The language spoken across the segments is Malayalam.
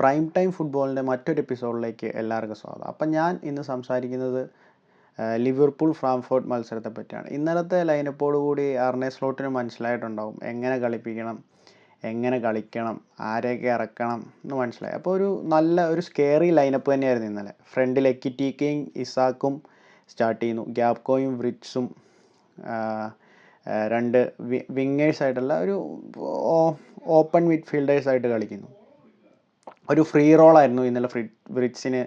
പ്രൈം ടൈം ഫുട്ബോളിൻ്റെ മറ്റൊരു എപ്പിസോഡിലേക്ക് എല്ലാവർക്കും സ്വാഗതം. അപ്പം ഞാൻ ഇന്ന് സംസാരിക്കുന്നത് ലിവർപൂൾ ഫ്രാങ്ക്ഫർട്ട് മത്സരത്തെ പറ്റിയാണ്. ഇന്നലത്തെ ലൈനപ്പോടുകൂടി അർനെ സ്ലോട്ടിന് മനസ്സിലായിട്ടുണ്ടാവും എങ്ങനെ കളിപ്പിക്കണം, എങ്ങനെ കളിക്കണം, ആരെയൊക്കെ ഇറക്കണം എന്ന് മനസ്സിലായി. അപ്പോൾ ഒരു സ്കേറി ലൈനപ്പ് തന്നെയായിരുന്നു ഇന്നലെ. ഫ്രണ്ടിൽ എക്കിറ്റിക്കയും ഇസാക്കും സ്റ്റാർട്ട് ചെയ്യുന്നു, ഗ്യാപ്കോയും വ്രിറ്റ്സും രണ്ട് വിങ്ങേഴ്സായിട്ടുള്ള ഒരു ഓപ്പൺ മിഡ്ഫീൽഡേഴ്സായിട്ട് കളിക്കുന്നു. ഒരു ഫ്രീ റോളായിരുന്നു ഇന്നലെ വ്രിറ്റ്സിന്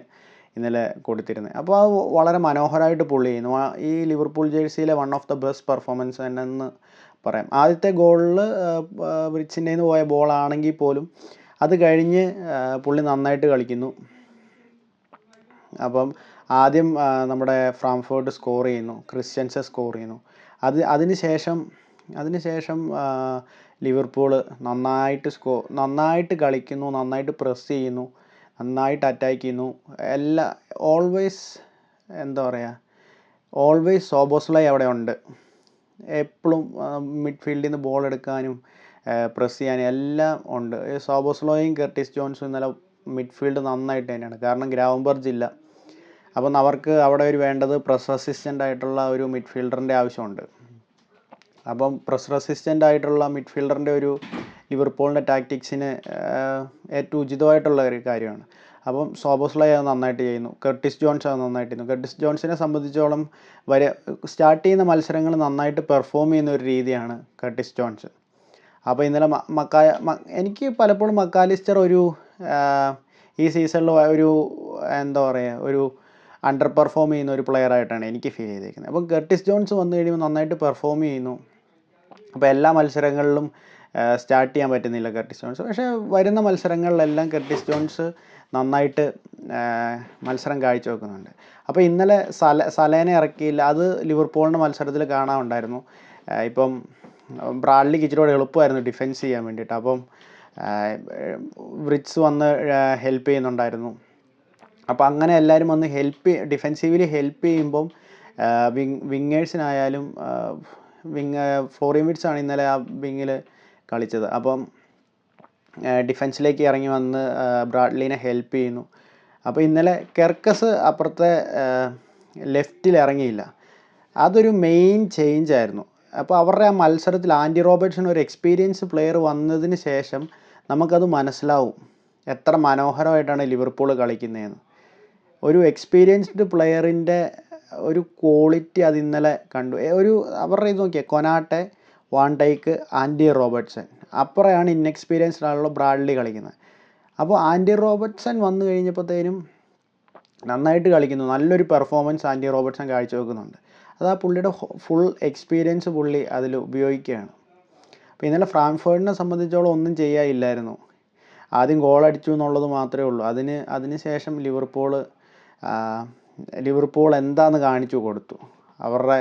ഇന്നലെ കൊടുത്തിരുന്നത്. അപ്പോൾ അത് വളരെ മനോഹരമായിട്ട് പുള്ളി ചെയ്യുന്നു. ഈ ലിവർപൂൾ ജേഴ്സിയിലെ one of the best performance തന്നെയെന്ന് പറയാം. ആദ്യത്തെ ഗോളിൽ വ്രിറ്റ്സിൻ്റെ നിന്ന് പോയ ബോളാണെങ്കിൽ പോലും അത് കഴിഞ്ഞ് പുള്ളി നന്നായിട്ട് കളിക്കുന്നു. അപ്പം ആദ്യം നമ്മുടെ ഫ്രാങ്ക്ഫർട്ട് സ്കോർ ചെയ്യുന്നു, ക്രിസ്ത്യൻസൻ സ്കോർ ചെയ്യുന്നു. അതിനുശേഷം ലിവർപൂൾ നന്നായിട്ട് കളിക്കുന്നു, നന്നായിട്ട് പ്രസ് ചെയ്യുന്നു, നന്നായിട്ട് അറ്റാക്ക് ചെയ്യുന്നു. ഓൾവേസ് സോബോസ്ലൈ അവിടെ ഉണ്ട്. എപ്പോഴും മിഡ്ഫീൽഡിൽ നിന്ന് ബോൾ എടുക്കാനും പ്രസ് ചെയ്യാനും എല്ലാം ഉണ്ട്. സോബോസ്ലോയും കർട്ടിസ് ജോൺസും ഇന്നലെ മിഡ്ഫീൽഡ് നന്നായിട്ട് തന്നെയാണ്. കാരണം ഗ്രാവൻബർച്ച് ഇല്ല. അപ്പം അവർക്ക് അവിടെ വേണ്ടത് പ്രസ് റെസിസ്റ്റൻ്റ് ആയിട്ടുള്ള ഒരു മിഡ്ഫീൽഡറിൻ്റെ ആവശ്യമുണ്ട്. അപ്പം പ്രസ് റെസിസ്റ്റൻ്റ് ആയിട്ടുള്ള മിഡ്ഫീൽഡറിൻ്റെ ഒരു ലിവർപൂളിൻ്റെ ടാക്ടിക്സിന് ഏറ്റവും ഉചിതമായിട്ടുള്ള ഒരു കാര്യമാണ്. അപ്പം സോബോസ്ലൈ അത് നന്നായിട്ട് ചെയ്യുന്നു, കർട്ടിസ് ജോൺസ് അത് നന്നായിട്ട് ചെയ്യുന്നു. കർട്ടിസ് ജോൺസിനെ സംബന്ധിച്ചോളം സ്റ്റാർട്ട് ചെയ്യുന്ന മത്സരങ്ങൾ നന്നായിട്ട് പെർഫോം ചെയ്യുന്ന ഒരു രീതിയാണ് കർട്ടിസ് ജോൺസ്. അപ്പോൾ ഇന്നലെ എനിക്ക് പലപ്പോഴും മക്കാലിസ്റ്റർ ഈ സീസണിൽ ഒരു അണ്ടർ പെർഫോം ചെയ്യുന്ന ഒരു പ്ലെയറായിട്ടാണ് എനിക്ക് ഫീൽ ചെയ്തിരിക്കുന്നത്. അപ്പം കർട്ടിസ് ജോൺസ് വന്നു കഴിയുമ്പോൾ നന്നായിട്ട് പെർഫോം ചെയ്യുന്നു. അപ്പോൾ എല്ലാ മത്സരങ്ങളിലും സ്റ്റാർട്ട് ചെയ്യാൻ പറ്റുന്നില്ല കർട്ടിസ് ജോൺസ്. പക്ഷേ വരുന്ന മത്സരങ്ങളിലെല്ലാം കർട്ടിസ് ജോൺസ് നന്നായിട്ട് മത്സരം കാഴ്ചവെക്കുന്നുണ്ട്. അപ്പോൾ ഇന്നലെ സലേനെ ഇറക്കിയില്ല. അത് ലിവർപൂളിൻ്റെ മത്സരത്തിൽ കാണാനുണ്ടായിരുന്നു. ഇപ്പം ബ്രാഡ്ലിക്ക് ഇച്ചിരി കൂടെ എളുപ്പമായിരുന്നു ഡിഫെൻസ് ചെയ്യാൻ വേണ്ടിയിട്ട്. അപ്പം വ്രിറ്റ്സ് വന്ന് ഹെൽപ്പ് ചെയ്യുന്നുണ്ടായിരുന്നു. അപ്പോൾ അങ്ങനെ എല്ലാവരും വന്ന് ഡിഫെൻസീവ്ലി ഹെൽപ്പ് ചെയ്യുമ്പം വിങ്ങേഴ്സിനായാലും ഫ്ലോറിൻ വിറ്റ്സാണ് ഇന്നലെ ആ വിങ്ങിൽ കളിച്ചത്. അപ്പം ഡിഫെൻസിലേക്ക് ഇറങ്ങി വന്ന് ബ്രാഡ്ലിനെ ഹെൽപ്പ് ചെയ്യുന്നു. അപ്പോൾ ഇന്നലെ കെർക്കസ് അപ്പുറത്തെ ലെഫ്റ്റിൽ ഇറങ്ങിയില്ല. അതൊരു മെയിൻ ചേഞ്ച് ആയിരുന്നു. അപ്പോൾ അവരുടെ ആ മത്സരത്തിൽ ആൻഡി റോബർട്ട്സൺ ഒരു എക്സ്പീരിയൻസ് പ്ലെയർ വന്നതിന് ശേഷം നമുക്കത് മനസ്സിലാവും എത്ര മനോഹരമായിട്ടാണ് ലിവർപൂൾ കളിക്കുന്നതെന്ന്. ഒരു എക്സ്പീരിയൻസ്ഡ് പ്ലെയറിൻ്റെ ഒരു ക്വാളിറ്റി അത് ഇന്നലെ കണ്ടു. അവരുടെ ഇത് നോക്കിയാൽ കൊനാട്ടെ, വാൻ ഡൈക്ക്, ആൻഡി റോബർട്ട്സൺ. അപ്പുറമാണ് ഇൻഎക്സ്പീരിയൻസ്ഡ് ആളുള്ള ബ്രാഡ്ലി കളിക്കുന്നത്. അപ്പോൾ ആൻഡി റോബർട്ട്സൺ വന്നു കഴിഞ്ഞപ്പോഴത്തേനും നന്നായിട്ട് കളിക്കുന്നു. നല്ലൊരു പെർഫോമൻസ് ആൻഡി റോബർട്ട്സൺ കാഴ്ചവെക്കുന്നുണ്ട്. അത് ആ പുള്ളിയുടെ ഫുൾ എക്സ്പീരിയൻസ് പുള്ളി അതിൽ ഉപയോഗിക്കുകയാണ്. അപ്പോൾ ഇന്നലെ ഫ്രാങ്ക്ഫർട്ടിനെ സംബന്ധിച്ചോളം ഒന്നും ചെയ്യാനില്ലായിരുന്നു. ആദ്യം ഗോളടിച്ചു എന്നുള്ളത് മാത്രമേ ഉള്ളൂ. അതിന് ശേഷം ലിവർപൂൾ എന്താണെന്ന് കാണിച്ചു കൊടുത്തു. അവരുടെ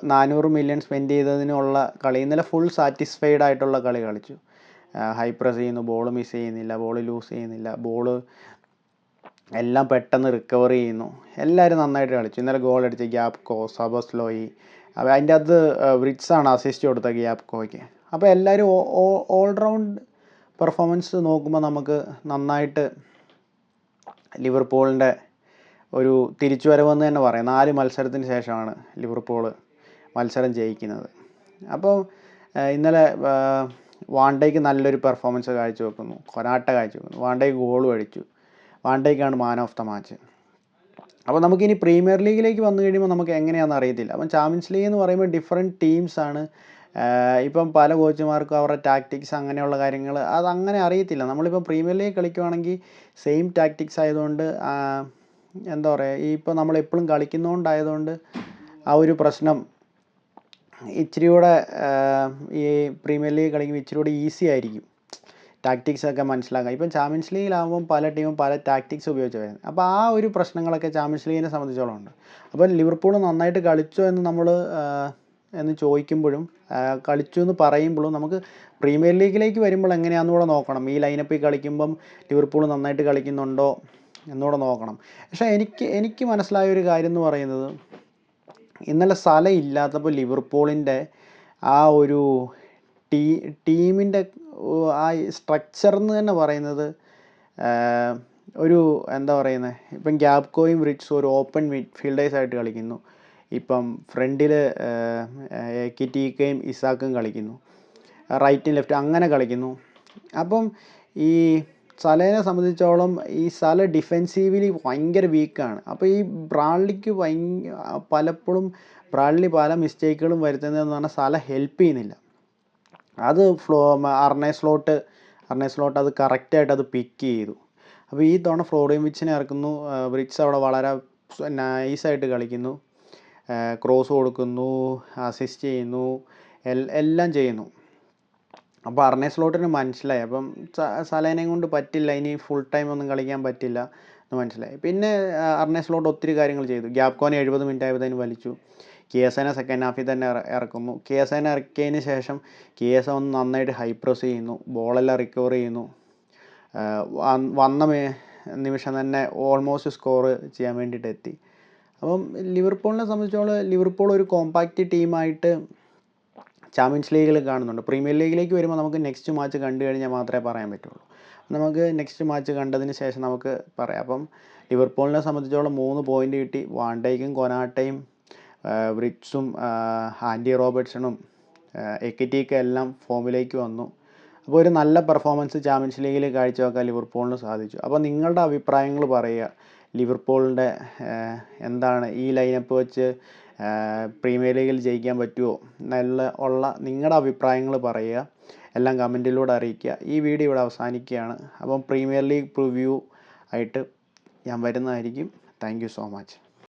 400 മില്യൺ സ്പെൻഡ് ചെയ്തതിനുള്ള കളി ഇന്നലെ ഫുൾ സാറ്റിസ്ഫൈഡ് ആയിട്ടുള്ള കളി കളിച്ചു. ഹൈ പ്രസ് ചെയ്യുന്നു, ബോൾ മിസ് ചെയ്യുന്നില്ല, ബോൾ ലൂസ് ചെയ്യുന്നില്ല, എല്ലാം പെട്ടെന്ന് റിക്കവർ ചെയ്യുന്നു. എല്ലാവരും നന്നായിട്ട് കളിച്ചു. ഇന്നലെ ഗോൾ അടിച്ച ഗ്യാപ്കോ, സോബോസ്ലോയി, അതിൻ്റെ അകത്ത് വ്രിറ്റ്സാണ് അസിസ്റ്റ് കൊടുത്ത ഗ്യാപ്കോയ്ക്ക്. അപ്പോൾ എല്ലാവരും ഓൾറൗണ്ട് പെർഫോമൻസ് നോക്കുമ്പോൾ നമുക്ക് നന്നായിട്ട് ലിവർപൂളിൻ്റെ ഒരു തിരിച്ചുവരവെന്ന് തന്നെ പറയാം. 4 മത്സരത്തിന് ശേഷമാണ് ലിവർപൂൾ മത്സരം ജയിക്കുന്നത്. അപ്പോൾ ഇന്നലെ വാൻ ഡൈക്ക് നല്ലൊരു പെർഫോമൻസ് കാഴ്ചവെക്കുന്നു, കൊനാട്ട കാഴ്ചവെക്കുന്നു, വാൻ ഡൈക്ക് ഗോളും അടിച്ചു. വാൻ ഡൈക്കാണ് മാൻ ഓഫ് ദ മാച്ച്. അപ്പോൾ നമുക്കിനി പ്രീമിയർ ലീഗിലേക്ക് വന്നു കഴിയുമ്പോൾ നമുക്ക് എങ്ങനെയാണെന്ന് അറിയത്തില്ല. അപ്പം ചാമ്പ്യൻസ് ലീഗ് എന്ന് പറയുമ്പോൾ ഡിഫറെൻറ്റ് ടീംസാണ്. ഇപ്പം പല കോച്ചുമാർക്കും അവരുടെ ടാക്ടിക്സ് അങ്ങനെയുള്ള കാര്യങ്ങൾ അതങ്ങനെ അറിയത്തില്ല. നമ്മളിപ്പോൾ പ്രീമിയർ ലീഗ് കളിക്കുവാണെങ്കിൽ സെയിം ടാക്ടിക്സ് ആയതുകൊണ്ട് ഇപ്പോൾ നമ്മളെപ്പോഴും കളിക്കുന്നതുകൊണ്ടായതുകൊണ്ട് ആ ഒരു പ്രശ്നം ഇച്ചിരി കൂടെ ഈ പ്രീമിയർ ലീഗ് കളിക്കുമ്പോൾ ഇച്ചിരി കൂടെ ഈസി ആയിരിക്കും ടാക്ടിക്സൊക്കെ മനസ്സിലാക്കാം. ഇപ്പം ചാമ്പ്യൻസ് ലീഗിലാകുമ്പം പല ടീമും പല ടാക്ടിക്സ് ഉപയോഗിച്ച് വരുന്നത്. അപ്പോൾ ആ ഒരു പ്രശ്നങ്ങളൊക്കെ ചാമ്പ്യൻസ് ലീഗിനെ സംബന്ധിച്ചോളം ഉണ്ട്. അപ്പോൾ ലിവർപൂൾ നന്നായിട്ട് കളിച്ചോ എന്ന് ചോദിക്കുമ്പോഴും കളിച്ചു എന്ന് പറയുമ്പോഴും നമുക്ക് പ്രീമിയർ ലീഗിലേക്ക് വരുമ്പോൾ എങ്ങനെയാണെന്നുകൂടെ നോക്കണം. ഈ ലൈനപ്പിൽ കളിക്കുമ്പം ലിവർപൂൾ നന്നായിട്ട് കളിക്കുന്നുണ്ടോ എന്നുകൂടെ നോക്കണം. പക്ഷേ എനിക്ക് മനസ്സിലായ ഒരു കാര്യം എന്ന് പറയുന്നത് ഇന്നലെ സ്ഥലം ഇല്ലാത്തപ്പോൾ ലിവർപൂളിൻ്റെ ആ ഒരു ടീമിൻ്റെ ആ സ്ട്രക്ചർ എന്ന് തന്നെ പറയുന്നത് ഒരു എന്താ പറയുന്നത്, ഇപ്പം ഗ്യാബ്കോയും റിറ്റ്സും ഒരു ഓപ്പൺ മിഡ്ഫീൽഡേഴ്സായിട്ട് കളിക്കുന്നു. ഇപ്പം ഫ്രണ്ടിൽ എക്കിറ്റീക്കയും ഇസാക്കും കളിക്കുന്നു, റൈറ്റും ലെഫ്റ്റ് അങ്ങനെ കളിക്കുന്നു. അപ്പം ഈ സലേനെ സംബന്ധിച്ചോളം ഈ സല ഡിഫെൻസീവ്ലി ഭയങ്കര വീക്കാണ്. അപ്പോൾ ഈ ബ്രാഡ്ലിക്ക് പലപ്പോഴും ബ്രാഡ്ലി പല മിസ്റ്റേക്കുകളും വരുത്തുന്നതെന്ന് പറഞ്ഞാൽ സല ഹെൽപ്പ് ചെയ്യുന്നില്ല. അത് അർണെ സ്ലോട്ട് അത് കറക്റ്റായിട്ട് അത് പിക്ക് ചെയ്തു. അപ്പോൾ ഈ തവണ ഫ്ലോറിയൻ വിർട്സിനെ ഇറക്കുന്നു. വിർട്സ് അവിടെ വളരെ നൈസായിട്ട് കളിക്കുന്നു, ക്രോസ് കൊടുക്കുന്നു, അസിസ്റ്റ് ചെയ്യുന്നു, എല്ലാം ചെയ്യുന്നു. അപ്പോൾ അർണെ സ്ലോട്ടിന് മനസ്സിലായി അപ്പം സലേനെയും കൊണ്ട് പറ്റില്ല, ഇനി ഫുൾ ടൈം ഒന്നും കളിക്കാൻ പറ്റില്ല എന്ന് മനസ്സിലായി. പിന്നെ അർണെ സ്ലോട്ട് ഒത്തിരി കാര്യങ്ങൾ ചെയ്തു. ഗ്യാബ്കോനെ 70 മിനിറ്റ് ആയപ്പോഴത്തേന് വലിച്ചു. കിയസേനെ സെക്കൻഡ് ഹാഫിൽ തന്നെ ഇറക്കുന്നു. കിയസേനെ ഇറക്കിയതിന് ശേഷം കിയസ ഒന്ന് നന്നായിട്ട് ഹൈ പ്രസ് ചെയ്യുന്നു, ബോളെല്ലാം റിക്കവർ ചെയ്യുന്നു. വന്ന നിമിഷം തന്നെ ഓൾമോസ്റ്റ് സ്കോർ ചെയ്യാൻ വേണ്ടിയിട്ട് എത്തി. അപ്പം ലിവർപൂളിനെ സംബന്ധിച്ചോളം ലിവർപൂൾ ഒരു കോമ്പാക്റ്റ് ടീമായിട്ട് ചാമ്പ്യൻസ് ലീഗിൽ കാണുന്നുണ്ട്. പ്രീമിയർ ലീഗിലേക്ക് വരുമ്പോൾ നമുക്ക് നെക്സ്റ്റ് മാച്ച് കണ്ടു കഴിഞ്ഞാൽ മാത്രമേ പറയാൻ പറ്റുള്ളൂ. നമുക്ക് നെക്സ്റ്റ് മാച്ച് കണ്ടതിന് ശേഷം നമുക്ക് പറയാം. അപ്പം ലിവർപൂളിനെ സംബന്ധിച്ചോളം 3 പോയിൻ്റ് കിട്ടി. വാൻഡൈക്കും കൊനാട്ടയും വിർട്സും ആൻഡി റോബർട്ട്സണും എക്കിറ്റീക്ക എല്ലാം ഫോമിലേക്ക് വന്നു. അപ്പോൾ ഒരു നല്ല പെർഫോമൻസ് ചാമ്പ്യൻസ് ലീഗിൽ കാഴ്ചവെക്കാൻ ലിവർപൂളിന് സാധിച്ചു. അപ്പോൾ നിങ്ങളുടെ അഭിപ്രായങ്ങൾ പറയുക. ലിവർപൂളിൻ്റെ എന്താണ് ഈ ലൈനപ്പ് വെച്ച് പ്രീമിയർ ലീഗിൽ ജയിക്കാൻ പറ്റുമോ ഉള്ള നിങ്ങളുടെ അഭിപ്രായങ്ങൾ പറയുക. എല്ലാം കമൻറ്റിലൂടെ അറിയിക്കുക. ഈ വീഡിയോ ഇവിടെ അവസാനിക്കുകയാണ്. അപ്പം പ്രീമിയർ ലീഗ് പ്രിവ്യൂ ആയിട്ട് ഞാൻ വരുന്നതായിരിക്കും. Thank you so much.